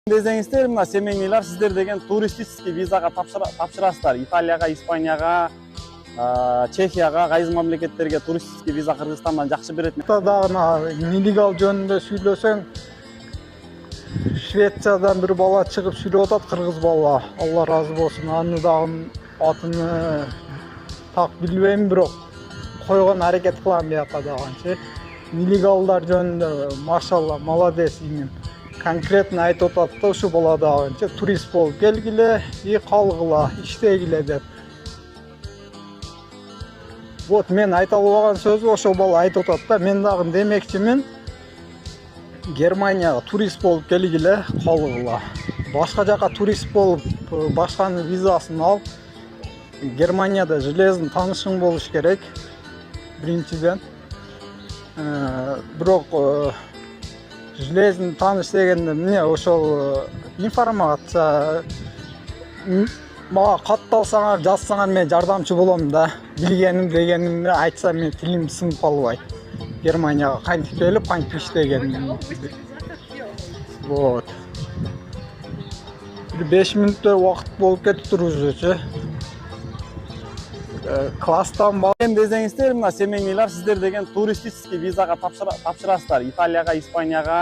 Десеңиздер, мына семейныйлар сиздер деген туристический визага тапшырасыздар. Италияга, Испанияга, Чехияга, кайсы мамлекеттерге туристический виза Кыргызстандан жакшы берет. Дагы нелегал жөнүндө сүйлөсөң, Швециядан бир бала чыгып сүйлөп атат, кыргыз бала. Алла разы болсун. Аны дагы атын так билбейм, бирок койгон аракет кылам бияка дагычы. Нелегалдар жөнүндө машалла, молодец имин. Конкретно айтып атат да ушу бала дагычы турист болуп келгиле, калгыла, иштегиле деп. Вот мен айта албаган сөзү ошол бала айтып атат да, мен дагы демекчимин. Германияга турист болуп келгиле, калгыла. Башка жака турист болуп, башканын визасын алып, Германияда железный таанышың болуш керек. Биринчиден. Бирок железный тааныш дегенде эмне ошол информация мага катталсаңар, жазсаңар мен жардамчы болом да. Билгеним дегенимди айтсам мен тилим сыңып калбайт. Германияга кантип келип, кантип иштегеним. Вот. 5 мүнөттөй убакыт болуп кетиптир уже. Класстан Десеңиздер, мына семейныйлар сиздер деген туристический визага тапшырасыздар. Италияга, Испанияга,